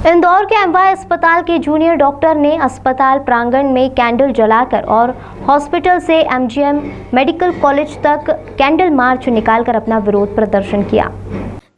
इंदौर के एमवाय अस्पताल के जूनियर डॉक्टर ने अस्पताल प्रांगण में कैंडल जलाकर और हॉस्पिटल से एमजीएम मेडिकल कॉलेज तक कैंडल मार्च निकालकर अपना विरोध प्रदर्शन किया।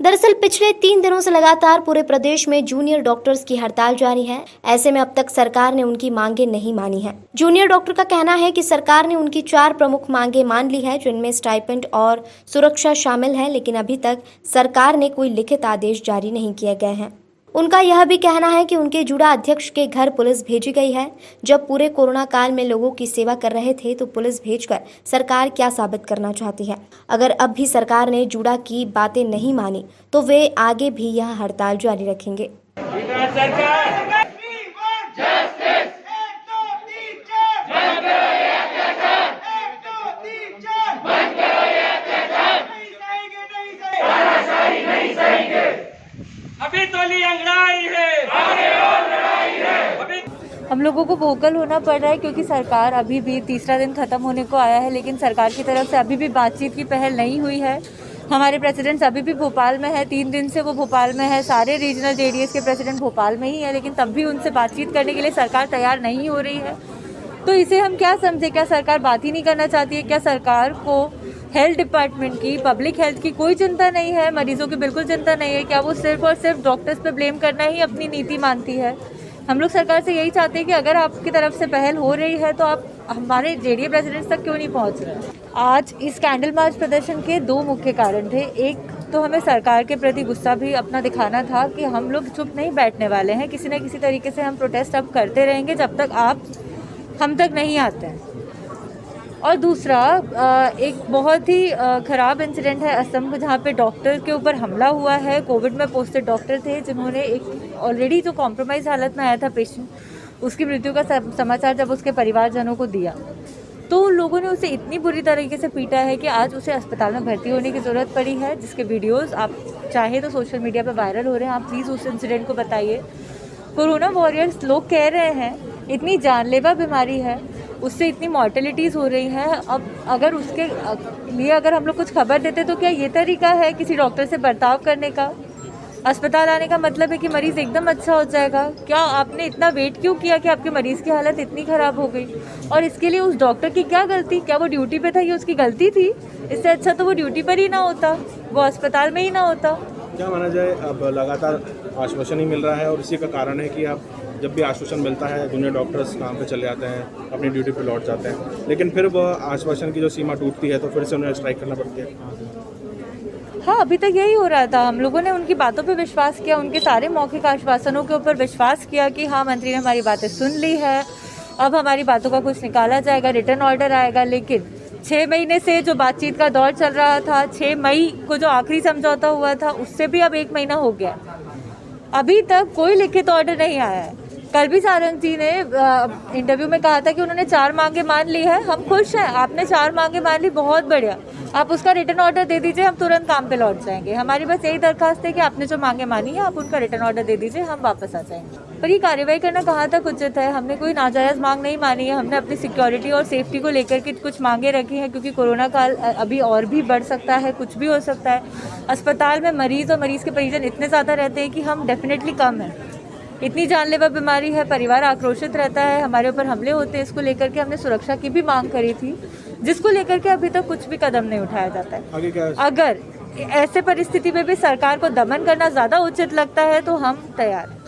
दरअसल पिछले 3 दिनों से लगातार पूरे प्रदेश में जूनियर डॉक्टर्स की हड़ताल जारी है। ऐसे में अब तक सरकार ने उनकी मांगे नहीं मानी है। जूनियर डॉक्टर का कहना है कि सरकार ने उनकी 4 प्रमुख मांगे मान ली है, जिनमें स्टाइपेंड और सुरक्षा शामिल है, लेकिन अभी तक सरकार ने कोई लिखित आदेश जारी नहीं किए गए हैं। उनका यह भी कहना है कि उनके जुड़ा अध्यक्ष के घर पुलिस भेजी गई है। जब पूरे कोरोना काल में लोगों की सेवा कर रहे थे तो पुलिस भेजकर सरकार क्या साबित करना चाहती है। अगर अब भी सरकार ने जुड़ा की बातें नहीं मानी तो वे आगे भी यह हड़ताल जारी रखेंगे। अभी तो अंगड़ाई है, आगे और लड़ाई है। हम लोगों को वोकल होना पड़ रहा है क्योंकि सरकार अभी भी तीसरा दिन खत्म होने को आया है, लेकिन सरकार की तरफ से अभी भी बातचीत की पहल नहीं हुई है। हमारे प्रेसिडेंट्स अभी भी भोपाल में है, 3 दिन से वो भोपाल में है। सारे रीजनल जेडीएस के प्रेसिडेंट भोपाल में ही है, लेकिन तब भी उनसे बातचीत करने के लिए सरकार तैयार नहीं हो रही है। तो इसे हम क्या समझे? क्या सरकार बात ही नहीं करना चाहती है? क्या सरकार को हेल्थ डिपार्टमेंट की, पब्लिक हेल्थ की कोई चिंता नहीं है? मरीजों की बिल्कुल चिंता नहीं है? क्या वो सिर्फ और सिर्फ डॉक्टर्स पे ब्लेम करना ही अपनी नीति मानती है? हम लोग सरकार से यही चाहते हैं कि अगर आपकी तरफ से पहल हो रही है तो आप हमारे जेडीए प्रेसिडेंट्स तक क्यों नहीं पहुंच रहे? आज इस कैंडल मार्च प्रदर्शन के 2 मुख्य कारण थे। एक तो हमें सरकार के प्रति गुस्सा भी अपना दिखाना था कि हम लोग चुप नहीं बैठने वाले हैं, किसी न किसी तरीके से हम प्रोटेस्ट अब करते रहेंगे जब तक आप हम तक नहीं आते हैं। और दूसरा, एक बहुत ही ख़राब इंसिडेंट है असम में, जहाँ पे डॉक्टर के ऊपर हमला हुआ है। कोविड में पोस्टेड डॉक्टर थे जिन्होंने एक ऑलरेडी जो कॉम्प्रोमाइज़ हालत में आया था पेशेंट, उसकी मृत्यु का समाचार जब उसके परिवारजनों को दिया तो उन लोगों ने उसे इतनी बुरी तरीके से पीटा है कि आज उसे अस्पताल में भर्ती होने की ज़रूरत पड़ी है, जिसके वीडियोज़ आप चाहे तो सोशल मीडिया पर वायरल हो रहे हैं। आप प्लीज़ उस इंसिडेंट को बताइए। कोरोना वॉरियर्स लोग कह रहे हैं इतनी जानलेवा बीमारी है, उससे इतनी मॉर्टेलिटीज़ हो रही हैं। अब अगर उसके लिए अगर हम लोग कुछ खबर देते तो क्या ये तरीका है किसी डॉक्टर से बर्ताव करने का? अस्पताल आने का मतलब है कि मरीज़ एकदम अच्छा हो जाएगा? क्या आपने इतना वेट क्यों किया कि आपके मरीज़ की हालत इतनी ख़राब हो गई? और इसके लिए उस डॉक्टर की क्या गलती? क्या वो ड्यूटी पे था, ये उसकी गलती थी? इससे अच्छा तो वो ड्यूटी पर ही ना होता, वो अस्पताल में ही ना होता। क्या माना जाए, अब लगातार आश्वासन ही मिल रहा है और इसी का कारण है कि अब जब भी आश्वासन मिलता है जूनियर डॉक्टर्स काम पे चले जाते हैं, अपनी ड्यूटी पे लौट जाते हैं, लेकिन फिर वह आश्वासन की जो सीमा टूटती है तो फिर से उन्हें स्ट्राइक करना पड़ती है। हाँ, अभी तक यही हो रहा था। हम लोगों ने उनकी बातों पे विश्वास किया, उनके सारे मौखिक आश्वासनों के ऊपर विश्वास किया कि हाँ, मंत्री ने हमारी बातें सुन ली है, अब हमारी बातों का कुछ निकाला जाएगा, रिटर्न ऑर्डर आएगा। लेकिन 6 महीने से जो बातचीत का दौर चल रहा था, 6 मई को जो आखिरी समझौता हुआ था, उससे भी अब 1 महीना हो गया, अभी तक कोई लिखित ऑर्डर नहीं आया है। कल भी सारंग जी ने इंटरव्यू में कहा था कि उन्होंने 4 मांगे मान ली है। हम खुश हैं, आपने 4 मांगे मान ली, बहुत बढ़िया। आप उसका रिटर्न ऑर्डर दे दीजिए, हम तुरंत काम पे लौट जाएंगे। हमारी बस यही दरखास्त है कि आपने जो मांगे मानी है आप उनका रिटर्न ऑर्डर दे दीजिए, हम वापस आ जाएंगे। पर ये कार्रवाई करना कहाँ तक उचित है? हमने कोई नाजायज़ मांग नहीं मानी है। हमने अपनी सिक्योरिटी और सेफ्टी को लेकर के कुछ मांगे रखी हैं, क्योंकि कोरोना काल अभी और भी बढ़ सकता है, कुछ भी हो सकता है। अस्पताल में मरीज़ और मरीज़ के परिजन इतने ज़्यादा रहते हैं कि हम डेफिनेटली कम हैं। इतनी जानलेवा बीमारी है, परिवार आक्रोशित रहता है, हमारे ऊपर हमले होते हैं। इसको लेकर के हमने सुरक्षा की भी मांग करी थी, जिसको लेकर के अभी तक कुछ भी कदम नहीं उठाया जाता है। अगर ऐसे परिस्थिति में भी सरकार को दमन करना ज़्यादा उचित लगता है तो हम तैयार हैं।